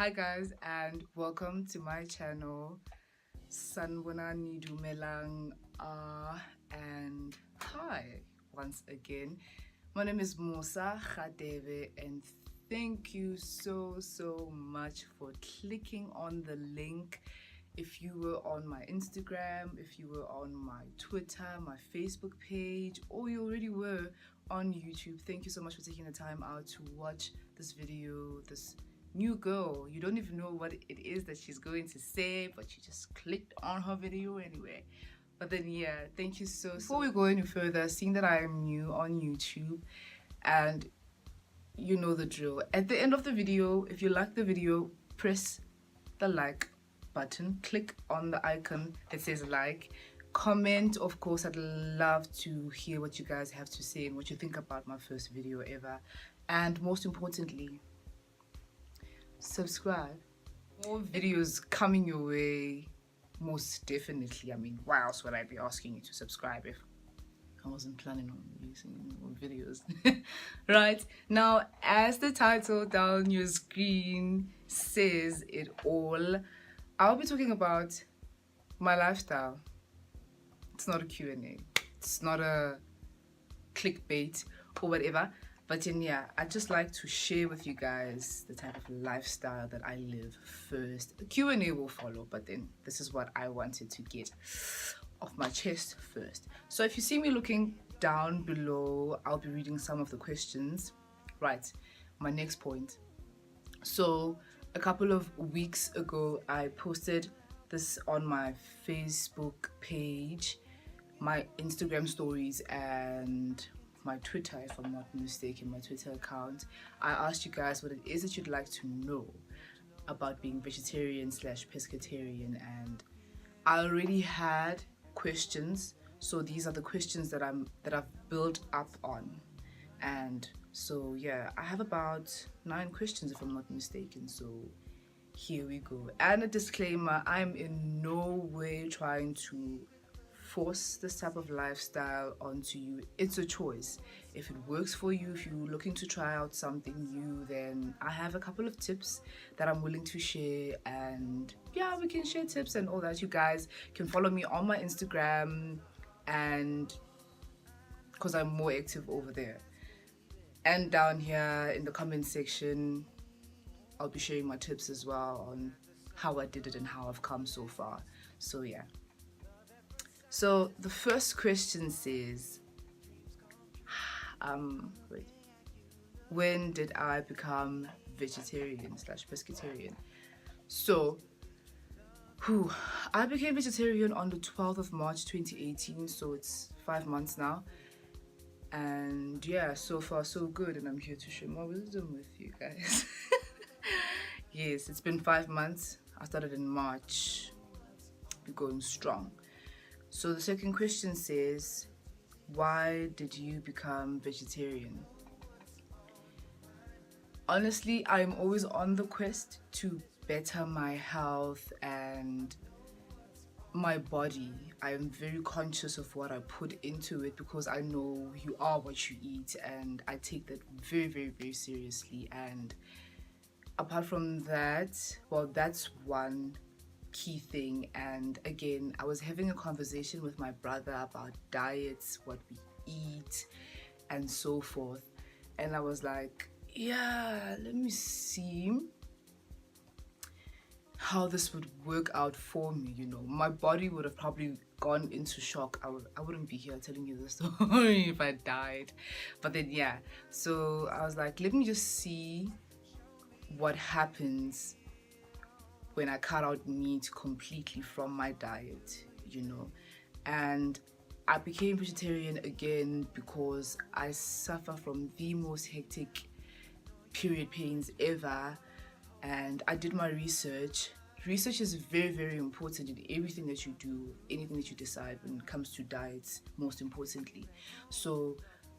Hi guys and welcome to my channel. Sanbonani Dumelang and hi once again. My name is Musa Radebe and thank you so much for clicking on the link. If you were on my Instagram, if you were on my Twitter, my Facebook page, or you already were on YouTube, thank you so much for taking the time out to watch this video. This new girl, you don't even know what it is that she's going to say, but you just clicked on her video anyway. But then yeah, thank you so. Before we go any further, seeing that I am new on YouTube and you know the drill, at the end of the video, if you like the video, press the like button, click on the icon that says like, comment. Of course, I'd love to hear what you guys have to say and what you think about my first video ever, and most importantly, subscribe. More videos coming your way, most definitely. I mean, why else would I be asking you to subscribe if I wasn't planning on releasing more videos? Right now, as the title down your screen says it all, I'll be talking about my lifestyle. It's not a Q&A, it's not a clickbait or whatever, but then yeah, I'd just like to share with you guys the type of lifestyle that I live first. A Q&A will follow, but then this is what I wanted to get off my chest first. So if you see me looking down below, I'll be reading some of the questions. Right, my next point. So a couple of weeks ago, I posted this on my Facebook page, my Instagram stories, and my Twitter, if I'm not mistaken, my Twitter account. I asked you guys what it is that you'd like to know about being vegetarian slash pescatarian, and I already had questions. So these are the questions that I've built up on. And so yeah, I have about 9 questions if I'm not mistaken. So here we go. And a disclaimer, I'm in no way trying to force this type of lifestyle onto you. It's a choice. If it works for you, if you're looking to try out something new, then I have a couple of tips that I'm willing to share, and yeah, we can share tips and all that. You guys can follow me on my Instagram, and because I'm more active over there, and down here in the comment section I'll be sharing my tips as well on how I did it and how I've come so far. So yeah. So the first question says, wait, when did I become vegetarian slash pescatarian? So, I became vegetarian on the 12th of March 2018, so it's 5 months now. And yeah, so far so good, and I'm here to share my wisdom with you guys. Yes, it's been 5 months. I started in March. We're going strong. So the second question says, why did you become vegetarian? Honestly, I'm always on the quest to better my health and my body. I am very conscious of what I put into it because I know you are what you eat, and I take that very seriously. And apart from that, well, that's one key thing. And again, I was having a conversation with my brother about diets, what we eat and so forth, and I was like, yeah, let me see how this would work out for me. You know, my body would have probably gone into shock. I wouldn't be here telling you this story if I died. But then yeah, so I was like, let me just see what happens when I cut out meat completely from my diet, you know. And I became vegetarian again because I suffer from the most hectic period pains ever, and I did my research. Research is very important in everything that you do, anything that you decide when it comes to diets, most importantly. So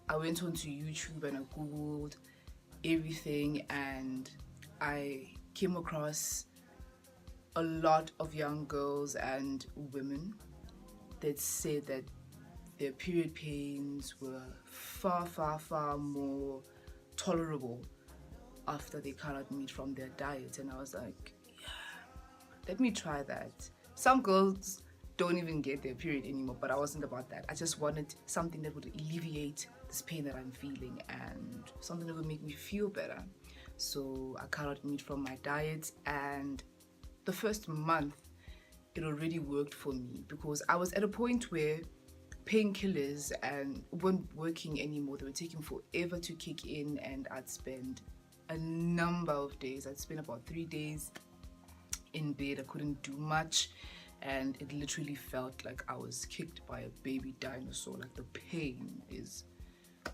I went onto YouTube and I googled everything, and I came across a lot of young girls and women that said that their period pains were far more tolerable after they cut out meat from their diet, and I was like, let me try that. Some girls don't even get their period anymore, but I wasn't about that. I just wanted something that would alleviate this pain that I'm feeling and something that would make me feel better. So I cut out meat from my diet, and the first month it already worked for me because I was at a point where painkillers and weren't working anymore. They were taking forever to kick in, and I'd spend a number of days. I'd spend about 3 days in bed. I couldn't do much, and it literally felt like I was kicked by a baby dinosaur. Like, the pain is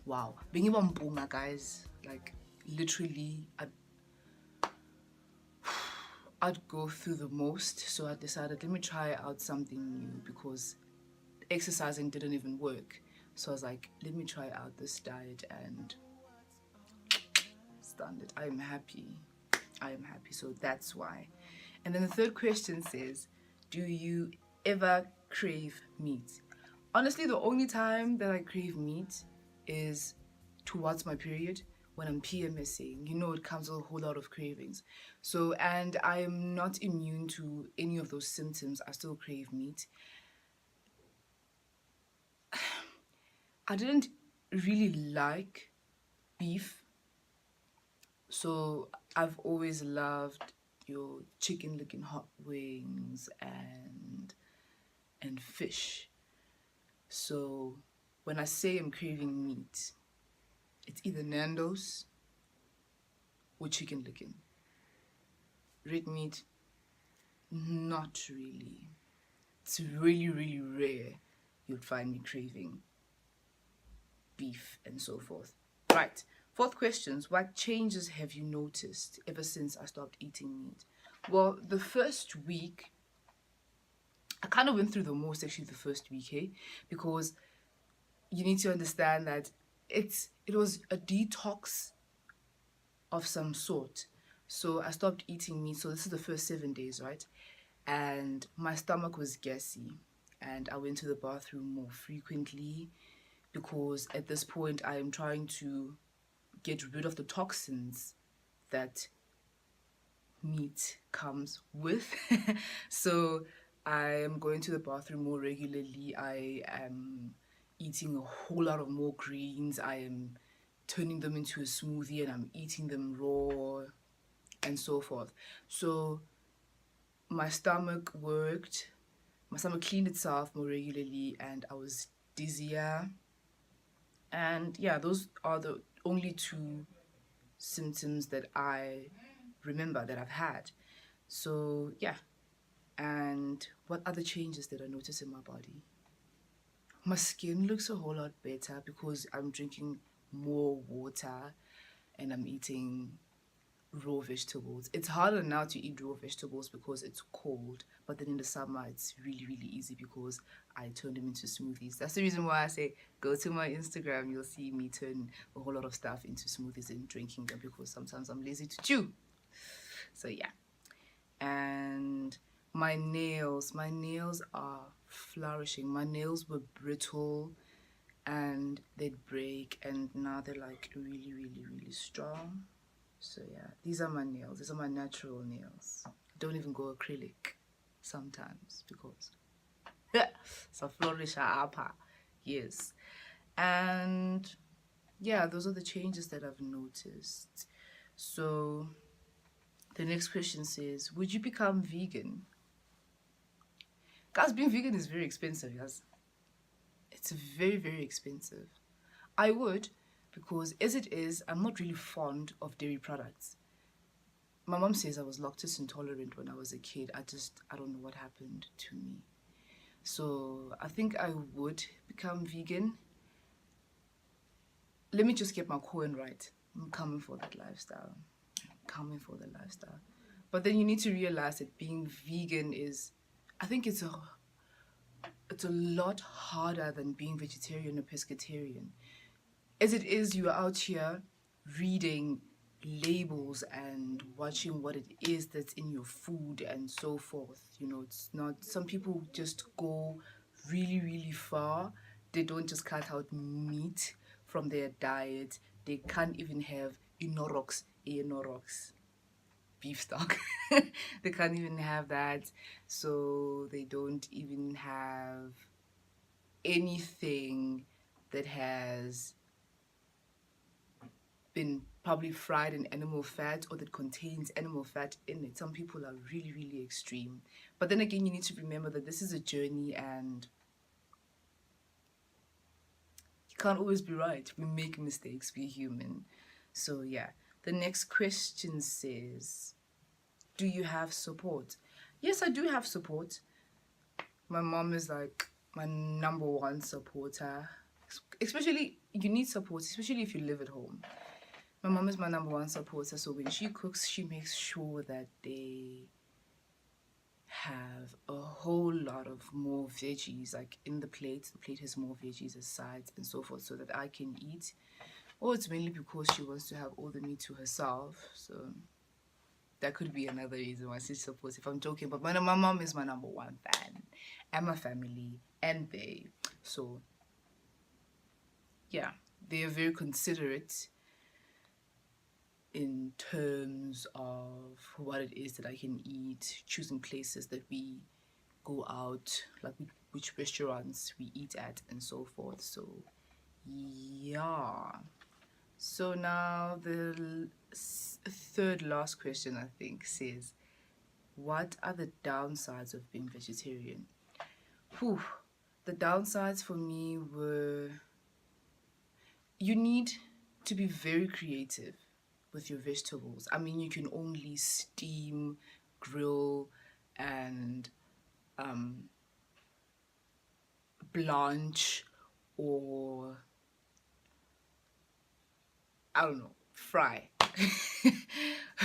wow. Being even bunga, guys, like literally I'd go through the most. So I decided, let me try out something new because exercising didn't even work. So I was like, let me try out this diet, and standard. I am happy. So that's why. And then the third question says, do you ever crave meat? Honestly, the only time that I crave meat is towards my period, when I'm PMSing. You know, it comes with a whole lot of cravings. So, and I am not immune to any of those symptoms. I still crave meat. I didn't really like beef, so I've always loved your chicken looking hot wings and fish. So when I say I'm craving meat, it's either Nando's or chicken looking. Red meat, not really. It's really, really rare you'd find me craving beef and so forth. Right. Fourth questions. What changes have you noticed ever since I stopped eating meat? Well, the first week, I kind of went through the most actually the first week, hey? Because you need to understand that it was a detox of some sort. So I stopped eating meat. So this is the first 7 days, right? And my stomach was gassy, and I went to the bathroom more frequently because at this point I am trying to get rid of the toxins that meat comes with. So I am going to the bathroom more regularly. I am eating a whole lot of more greens. I am turning them into a smoothie, and I'm eating them raw and so forth. So my stomach worked. My stomach cleaned itself more regularly, and I was dizzier. And yeah, those are the only two symptoms that I remember that I've had. So yeah. And what other changes did I notice in my body? My skin looks a whole lot better because I'm drinking more water and I'm eating raw vegetables. It's harder now to eat raw vegetables because it's cold, but then in the summer it's really, really easy because I turn them into smoothies. That's the reason why I say go to my Instagram. You'll see me turn a whole lot of stuff into smoothies and drinking them because sometimes I'm lazy to chew. So yeah. And my nails are flourishing. My nails were brittle and they'd break, and now they're like really, really, really strong. So yeah, these are my nails. These are my natural nails. I don't even go acrylic sometimes because so flourish apa. Yes. And yeah, those are the changes that I've noticed. So the next question says, would you become vegan? Guys, being vegan is very expensive, guys. It's very, very expensive. I would, because as it is, I'm not really fond of dairy products. My mom says I was lactose intolerant when I was a kid. I don't know what happened to me. So I think I would become vegan. Let me just get my coin right. I'm coming for that lifestyle. But then you need to realize that being vegan is, I think it's a lot harder than being vegetarian or pescatarian. As it is, you are out here reading labels and watching what it is that's in your food and so forth. You know, it's not, some people just go really, really far. They don't just cut out meat from their diet. They can't even have inorox Enorox beef stock. They can't even have that. So they don't even have anything that has been probably fried in animal fat or that contains animal fat in it. Some people are really, really extreme. But then again, you need to remember that this is a journey and you can't always be right. We make mistakes, we're human. So yeah. The next question says, do you have support? Yes, I do have support. My mom is like my number one supporter. Especially, you need support, especially if you live at home. My mom is my number one supporter, so when she cooks, she makes sure that they have a whole lot of more veggies, like in the plate. The plate has more veggies as sides and so forth, so that I can eat. Or it's mainly because she wants to have all the meat to herself, so that could be another reason why she supports. If I'm joking, but my mom is my number one fan, and my family, and they. So yeah, they are very considerate in terms of what it is that I can eat, choosing places that we go out, like which restaurants we eat at, and so forth. So yeah. So now the third last question, I think, says, what are the downsides of being vegetarian? Whew. The downsides for me were, you need to be very creative with your vegetables. I mean, you can only steam, grill, and blanch, or I don't know, fry.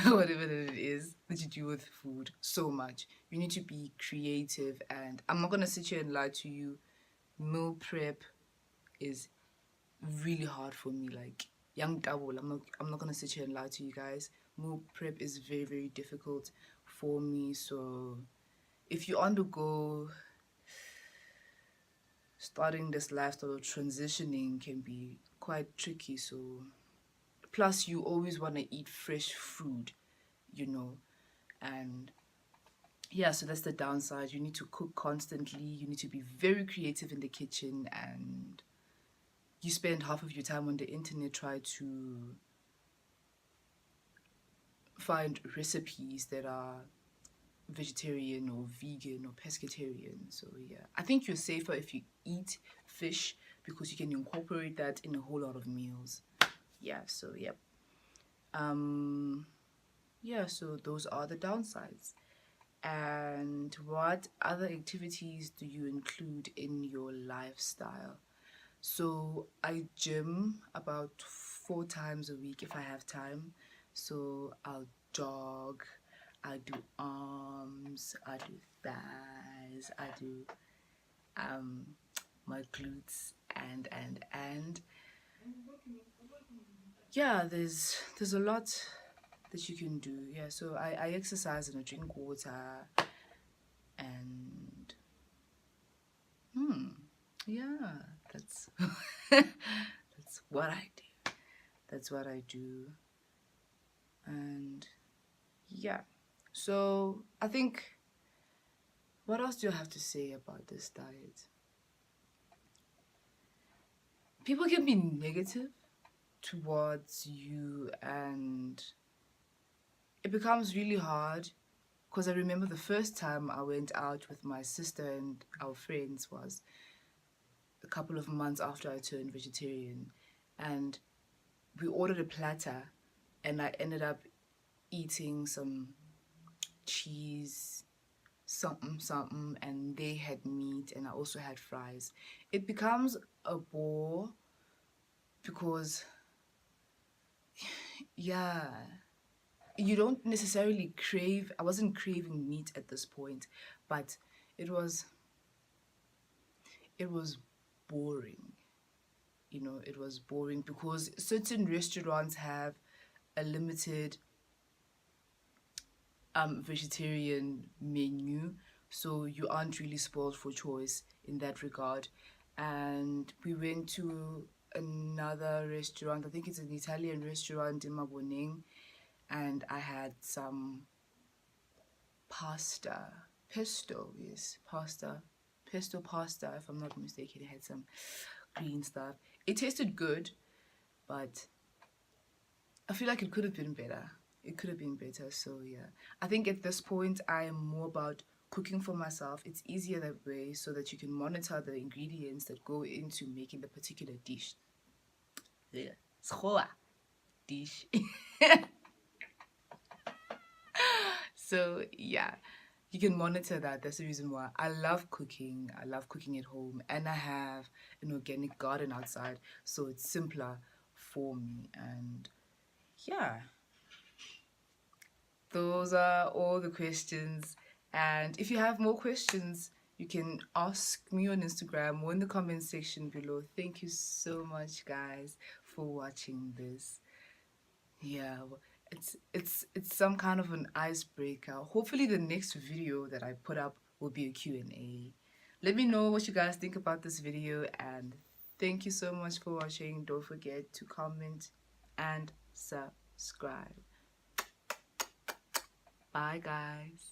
Whatever that it is that you do with food, so much. You need to be creative, and I'm not gonna sit here and lie to you. Meal prep is really hard for me. Like young double, I'm not gonna sit here and lie to you guys. Meal prep is very, very difficult for me. So if you're on the go, starting this lifestyle or transitioning can be quite tricky. So plus you always want to eat fresh food, you know, and yeah, so that's the downside. You need to cook constantly, you need to be very creative in the kitchen, and you spend half of your time on the internet trying to find recipes that are vegetarian or vegan or pescatarian. So yeah, I think you're safer if you eat fish because you can incorporate that in a whole lot of meals. Yeah, so yep. Yeah, so those are the downsides. And what other activities do you include in your lifestyle? So I gym about 4 times a week if I have time. So I'll jog, I do arms, I do thighs, I do my glutes, and yeah, there's a lot that you can do. Yeah, so I exercise and I drink water, and yeah, that's that's what I do. That's what I do. And yeah, so I think, what else do you have to say about this diet? People can be negative towards you, and it becomes really hard, because I remember the first time I went out with my sister and our friends was a couple of months after I turned vegetarian, and we ordered a platter, and I ended up eating some cheese, something, and they had meat, and I also had fries. It becomes a bore because, yeah, you don't necessarily crave. I wasn't craving meat at this point, but it was boring. You know, it was boring because certain restaurants have a limited vegetarian menu, so you aren't really spoiled for choice in that regard. And we went to another restaurant, I think it's an Italian restaurant in Maboneng, and I had some pasta, pesto, yes, pesto pasta, if I'm not mistaken. It had some green stuff. It tasted good, but I feel like it could have been better. It could have been better. So yeah, I think at this point I am more about cooking for myself. It's easier that way, so that you can monitor the ingredients that go into making the particular dish. Yeah, schoa dish. So yeah, you can monitor that. That's the reason why I love cooking. I love cooking at home, and I have an organic garden outside, so it's simpler for me. And yeah, those are all the questions. And if you have more questions, you can ask me on Instagram or in the comment section below. Thank you so much, guys, for watching this. Yeah, it's some kind of an icebreaker. Hopefully the next video that I put up will be a Q&A. Let me know what you guys think about this video, and thank you so much for watching. Don't forget to comment and subscribe. Bye, guys.